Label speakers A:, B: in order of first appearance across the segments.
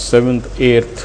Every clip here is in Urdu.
A: 7th-8th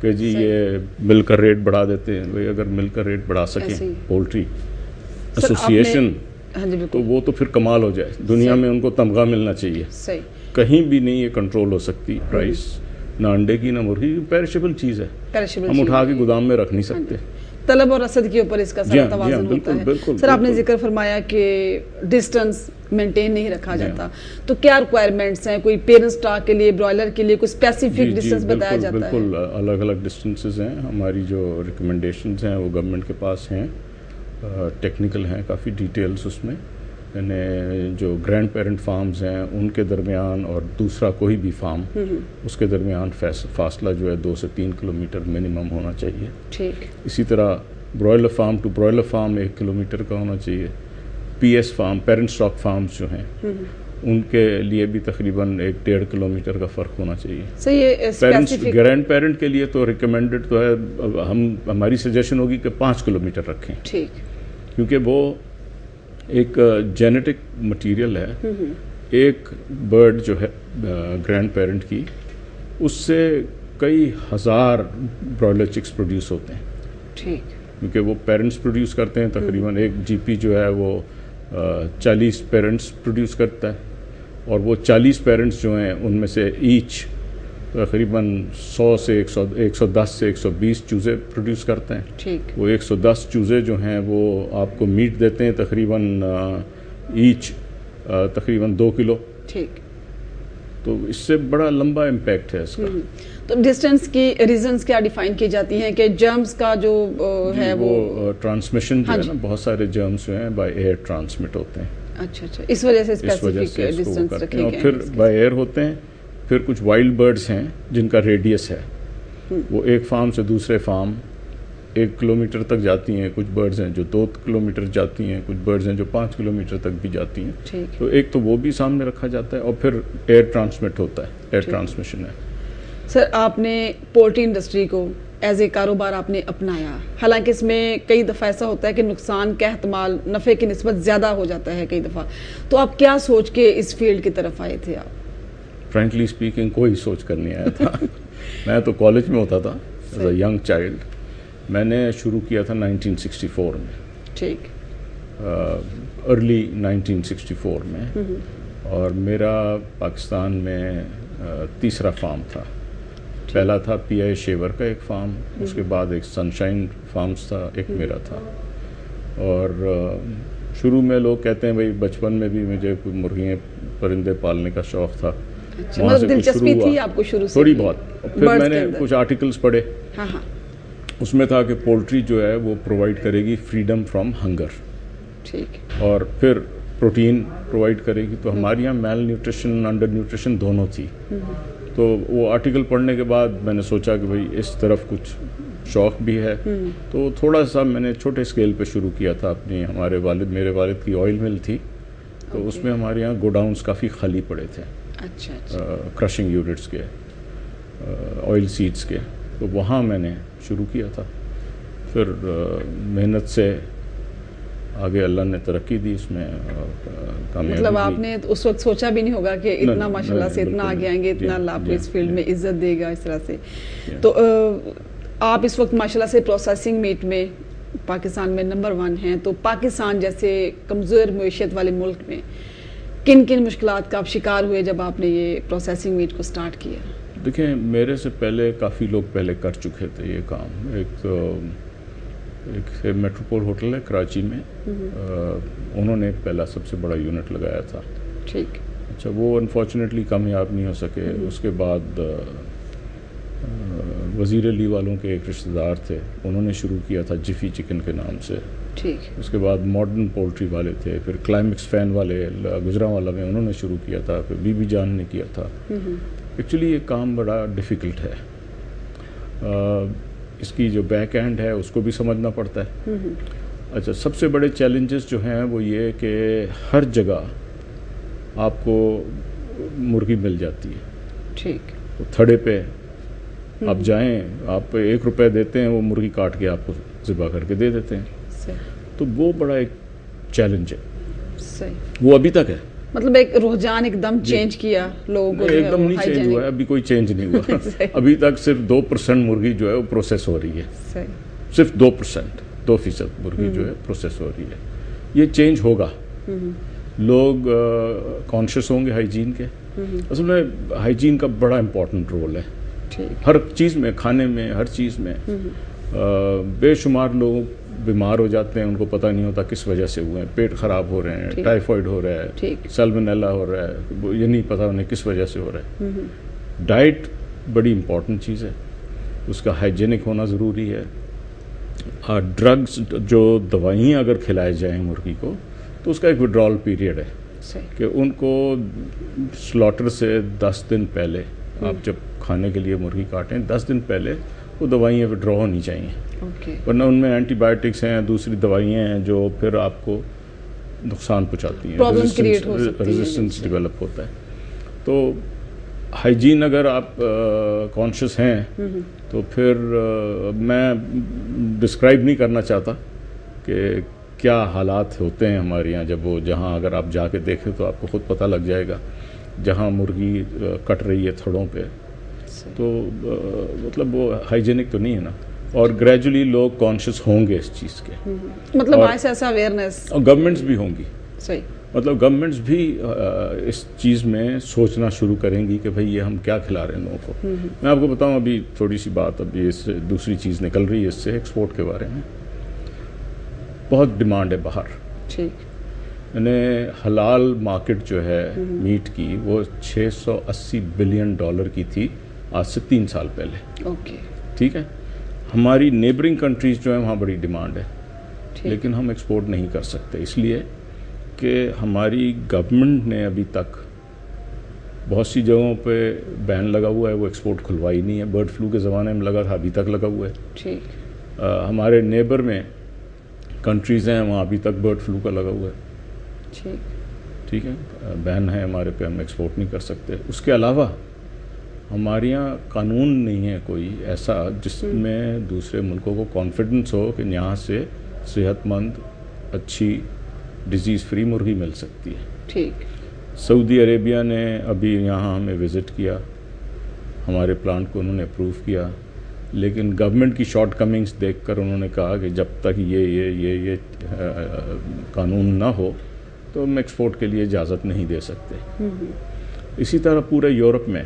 A: کہ جی یہ ملک کا ریٹ بڑھا دیتے ہیں. بھائی اگر ملک کا ریٹ بڑھا سکیں پولٹری ایسوسیشن تو وہ تو پھر کمال ہو جائے. دنیا میں ان کو تمغہ ملنا چاہیے. کہیں بھی نہیں یہ کنٹرول ہو سکتی پرائس، نہ انڈے کی نہ مرغی. پیرشیبل چیز ہے، ہم اٹھا کے گودام میں رکھ نہیں سکتے.
B: طلب اور رسد کے اوپر اس کا سارا توازن ہوتا ہے. سر آپ نے ذکر فرمایا کہ ڈسٹنس مینٹین نہیں رکھا جاتا، تو کیا ریکوائرمنٹس ہیں؟ کوئی پیرنٹ اسٹاک کے لیے، برائلر کے لیے کوئی اسپیسیفک ڈسٹنس بتایا جاتا ہے؟
A: بالکل الگ الگ ڈسٹنسز ہیں. ہماری جو ریکمنڈیشنز ہیں وہ گورنمنٹ کے پاس ہیں، ٹیکنیکل ہیں کافی ڈیٹیلز اس میں. یعنی جو گرینڈ پیرنٹ فارمز ہیں ان کے درمیان اور دوسرا کوئی بھی فارم، اس کے درمیان فاصلہ جو ہے 2 سے 3 کلومیٹر منیمم ہونا چاہیے. ٹھیک. اسی طرح broiler farm to broiler farm 1 kilometre کا ہونا چاہیے. P S farm, parent stock farms جو ہیں ان کے لیے بھی تقریباً 1-1.5 کلومیٹر کا فرق ہونا چاہیے. گرینڈ پیرنٹ کے لیے تو ریکمینڈڈ تو ہے، ہماری سجیشن ہوگی کہ 5 کلومیٹر رکھیں. ٹھیک. کیونکہ وہ ایک جینیٹک مٹیریل ہے. ایک برڈ جو ہے گرینڈ پیرنٹ کی، اس سے کئی ہزار برائلر چکس پروڈیوس ہوتے ہیں. ٹھیک. کیونکہ وہ پیرنٹس پروڈیوس کرتے ہیں تقریباً ایک جی پی جو ہے وہ 40 پیرنٹس پروڈیوس کرتا ہے، اور وہ 40 پیرنٹس جو ہیں ان میں سے ایچ تقریباً 100 سے 110 سے 120 چوزے پروڈیوس کرتے ہیں. ٹھیک. وہ 110 چوزے جو ہیں وہ آپ کو میٹ دیتے ہیں تقریباً ایچ تقریباً 2 کلو. ٹھیک. تو اس سے بڑا لمبا امپیکٹ ہے اس کا.
B: تو ڈسٹنس کی ریزنز کیا ڈیفائن کی جاتی ہیں کہ جرمز کا جو ہے وہ
A: ٹرانسمیشن جو ہے نا، بہت سارے جرمز جو ہیں بائی ایئر ٹرانسمٹ ہوتے ہیں.
B: اچھا، اس وجہ سے اسپیسیفک ڈسٹنس رکھے گئے ہیں.
A: پھر بائی ایئر ہوتے ہیں. پھر کچھ وائلڈ برڈز ہیں جن کا ریڈیس ہے، وہ ایک فارم سے دوسرے فارم 1 کلومیٹر تک جاتی ہیں. کچھ برڈز ہیں جو 2 کلومیٹر جاتی ہیں، کچھ برڈز ہیں جو 5 کلومیٹر تک بھی جاتی ہیں. تو ایک تو وہ بھی سامنے رکھا جاتا ہے، اور پھر ایئر ٹرانسمٹ ہوتا ہے، ایئر ٹرانسمیشن ہے.
B: سر آپ نے پولٹری انڈسٹری کو ایز اے کاروبار آپ نے اپنایا، حالانکہ اس میں کئی دفعہ ایسا ہوتا ہے کہ نقصان کا احتمال نفع کی نسبت زیادہ ہو جاتا ہے کئی دفعہ. تو آپ کیا سوچ کے اس فیلڈ کی طرف آئے تھے؟ آپ
A: فرینکلی اسپیکنگ کوئی سوچ کر نہیں آیا تھا. میں تو کالج میں ہوتا تھا ایز اے ینگ چائلڈ. میں نے شروع کیا تھا 1964 میں. ٹھیک. ارلی 1964 میں. اور میرا پاکستان میں تیسرا فارم تھا. پہلا تھا پی آئی شیور کا ایک فارم، اس کے بعد ایک سنشائن فارمز تھا، ایک میرا تھا. اور شروع میں لوگ کہتے ہیں بھائی بچپن میں بھی مجھے مرغیاں پرندے پالنے کا شوق تھا. وہاں سے
B: دلچسپی تھی آپ کو شروع سے؟
A: تھوڑی بہت. پھر میں نے کچھ آرٹیکلس پڑھے، اس میں تھا کہ پولٹری جو ہے وہ پرووائڈ کرے گی فریڈم فرام ہنگر. ٹھیک. اور پھر پروٹین پرووائڈ کرے گی. تو ہمارے یہاں میل نیوٹریشن، انڈر نیوٹریشن دونوں تھی. تو وہ آرٹیکل پڑھنے کے بعد میں نے سوچا کہ بھئی اس طرف کچھ شوق بھی ہے. تو تھوڑا سا میں نے چھوٹے اسکیل پہ شروع کیا تھا. اپنی میرے والد کی آئل مل تھی، تو اس میں ہمارے یہاں گوڈاؤنس کافی خالی پڑے تھے. اچھا. کرشنگ یونٹس کے، آئل سیڈز کے. تو وہاں میں نے شروع کیا تھا. پھر محنت سے آگے اللہ نے ترقی دی اس میں.
B: مطلب آپ نے اس وقت سوچا بھی نہیں ہوگا کہ اتنا ماشاءاللہ سے اتنا آگے آئیں گے، اتنا اللہ آپ کو اس فیلڈ میں عزت دے گا اس طرح سے. تو آپ اس وقت ماشاءاللہ سے پروسیسنگ میٹ میں پاکستان میں نمبر 1 ہیں. تو پاکستان جیسے کمزور معیشت والے ملک میں کن کن مشکلات کا آپ شکار ہوئے جب آپ نے یہ پروسیسنگ میٹ کو سٹارٹ کیا؟
A: دیکھیں، میرے سے پہلے کافی لوگ پہلے کر چکے تھے یہ کام. ایک میٹروپول ہوٹل ہے کراچی میں، انہوں نے پہلا سب سے بڑا یونٹ لگایا تھا. ٹھیک. اچھا، وہ انفارچونیٹلی کامیاب نہیں ہو سکے. اس کے بعد وزیر علی والوں کے ایک رشتہ دار تھے، انہوں نے شروع کیا تھا جفی چکن کے نام سے. ٹھیک. اس کے بعد ماڈرن پولٹری والے تھے، پھر کلائمیکس فین والے گجرانوالہ میں انہوں نے شروع کیا تھا، پھر بی بی جان نے کیا تھا. ایکچولی یہ کام بڑا ڈیفیکلٹ ہے. اس کی جو بیک اینڈ ہے اس کو بھی سمجھنا پڑتا ہے. اچھا، سب سے بڑے چیلنجز جو ہیں وہ یہ کہ ہر جگہ آپ کو مرغی مل جاتی ہے. ٹھیک. تو تھڑے پہ آپ جائیں، آپ 1 روپے دیتے ہیں، وہ مرغی کاٹ کے آپ کو ذبح کر کے دے دیتے ہیں. تو وہ بڑا ایک چیلنج ہے. وہ ابھی تک ہے.
B: مطلب ایک رجحان ایک دم چینج کیا لوگوں کو؟
A: ایک دم نہیں چینج ہوا ہے، ابھی کوئی چینج نہیں ہوا. ابھی تک صرف 2% مرغی جو ہے وہ پروسیس ہو رہی ہے، صرف 2% مرغی جو ہے پروسیس ہو رہی ہے. یہ چینج ہوگا، لوگ کانشیس ہوں گے ہائیجین کے. اصل میں ہائیجین کا بڑا امپورٹنٹ رول ہے ہر چیز میں، کھانے میں، ہر چیز میں. بے شمار لوگ بیمار ہو جاتے ہیں، ان کو پتہ نہیں ہوتا کس وجہ سے ہوئے ہیں. پیٹ خراب ہو رہے ہیں، ٹائیفائڈ ہو رہا ہے، سیلمونیلا ہو رہا ہے، یہ نہیں پتہ انہیں کس وجہ سے ہو رہا ہے. ڈائٹ بڑی امپورٹنٹ چیز ہے، اس کا ہائیجینک ہونا ضروری ہے. ڈرگز جو دوائیاں اگر کھلائے جائیں مرغی کو تو اس کا ایک وڈرال پیریڈ ہے کہ ان کو سلاٹر سے 10 دن پہلے، آپ جب کھانے کے لیے مرغی کاٹیں 10 دن پہلے وہ دوائیاں وڈرا ہونی چاہیے، ورنہ ان میں اینٹی بائیوٹکس ہیں، دوسری دوائیاں ہیں جو پھر آپ کو نقصان پہنچاتی ہیں، ریزسٹنس ڈیولپ ہوتا ہے. تو ہائیجین اگر آپ کانشیس ہیں تو پھر میں ڈسکرائب نہیں کرنا چاہتا کہ کیا حالات ہوتے ہیں ہمارے یہاں. جب وہ جہاں اگر آپ جا کے دیکھیں تو آپ کو خود پتہ لگ جائے گا، جہاں مرغی کٹ رہی ہے تھڑوں پہ، تو مطلب وہ ہائیجینک تو نہیں ہے نا. اور گریجولی لوگ کانشیس ہوں گے اس چیز کے،
B: مطلب ایسا اویئرنیس،
A: اور گورنمنٹس بھی ہوں گی.
B: صحیح،
A: مطلب گورنمنٹس بھی اس چیز میں سوچنا شروع کریں گی کہ بھئی یہ ہم کیا کھلا رہے ہیں لوگوں کو. میں آپ کو بتاؤں ابھی تھوڑی سی بات، ابھی اس سے دوسری چیز نکل رہی ہے اس سے، ایکسپورٹ کے بارے میں. بہت ڈیمانڈ ہے باہر، یعنی حلال مارکیٹ جو ہے میٹ کی وہ $680 بلین کی تھی آج سے 3 سال پہلے. ٹھیک ہے، ہماری نیبرنگ کنٹریز جو ہیں وہاں بڑی ڈیمانڈ ہے، لیکن ہم ایکسپورٹ نہیں کر سکتے اس لیے کہ ہماری گورنمنٹ نے ابھی تک بہت سی جگہوں پہ بین لگا ہوا ہے، وہ ایکسپورٹ کھلوائی نہیں ہے. برڈ فلو کے زمانے میں لگا تھا، ابھی تک لگا ہوا ہے. ہمارے نیبر میں کنٹریز ہیں وہاں ابھی تک برڈ فلو کا لگا ہوا ہے. ٹھیک ہے، بین ہے ہمارے پہ، ہم ایکسپورٹ نہیں کر سکتے. اس کے علاوہ ہمارے یہاں قانون نہیں ہے کوئی ایسا جس میں دوسرے ملکوں کو کانفیڈنس ہو کہ یہاں سے صحت مند، اچھی، ڈیزیز فری مرغی مل سکتی ہے. سعودی عربیہ نے ابھی یہاں ہمیں وزٹ کیا، ہمارے پلانٹ کو انہوں نے اپروو کیا، لیکن گورنمنٹ کی شارٹ کمنگز دیکھ کر انہوں نے کہا کہ جب تک یہ قانون نہ ہو تو ہم ایکسپورٹ کے لیے اجازت نہیں دے سکتے. اسی طرح پورے یورپ میں،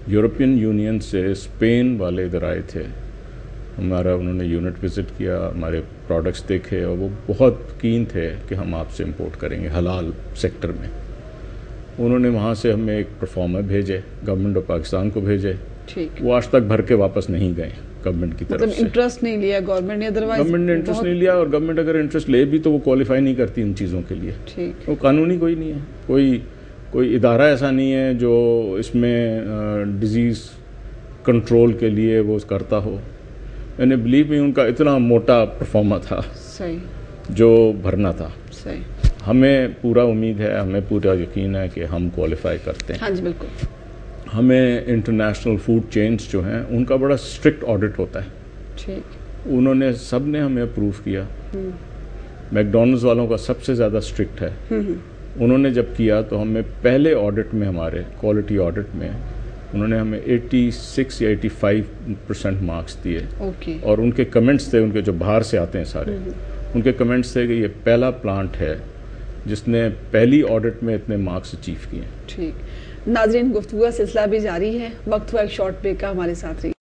A: یورپین یونین سے اسپین والے ادھر آئے تھے، ہمارا انہوں نے یونٹ وزٹ کیا، ہمارے پروڈکٹس دیکھے، اور وہ بہت کین تھے کہ ہم آپ سے امپورٹ کریں گے حلال سیکٹر میں. انہوں نے وہاں سے ہمیں ایک پرفارمر بھیجے، گورنمنٹ آف پاکستان کو بھیجے. وہ آج تک بھر کے واپس نہیں گئے گورنمنٹ کی طرف سے.
B: انٹرسٹ نہیں لیا گورنمنٹ نے،
A: گورنمنٹ نے انٹرسٹ نہیں لیا، اور گورنمنٹ اگر انٹرسٹ لے بھی تو وہ کوالیفائی نہیں کرتی ان چیزوں کے لیے. وہ قانونی کوئی نہیں ہے، کوئی ادارہ ایسا نہیں ہے جو اس میں ڈیزیز کنٹرول کے لیے وہ کرتا ہو. میں نے بلیو میں ان کا اتنا موٹا پرفارمر تھا جو بھرنا تھا. ہمیں پورا امید ہے، ہمیں پورا یقین ہے کہ ہم کوالیفائی کرتے ہیں.
B: ہاں جی بالکل.
A: ہمیں انٹرنیشنل فوڈ چینز جو ہیں ان کا بڑا اسٹرکٹ آڈٹ ہوتا ہے. انہوں نے سب نے ہمیں اپروو کیا. میکڈونلڈز والوں کا سب سے زیادہ اسٹرکٹ ہے. انہوں نے جب کیا تو ہمیں پہلے آڈٹ میں، ہمارے کوالٹی آڈٹ میں انہوں نے ہمیں 86 یا 85% مارکس دیے. اور ان کے کمنٹس تھے، ان کے جو باہر سے آتے ہیں سارے، ان کے کمنٹس تھے کہ یہ پہلا پلانٹ ہے جس نے پہلی آڈٹ میں اتنے مارکس اچیو کیے.
B: ناظرین، گفتگو کا سلسلہ بھی جاری ہے، وقت ہوا ایک شارٹ بریک کا، ہمارے ساتھ رہیے.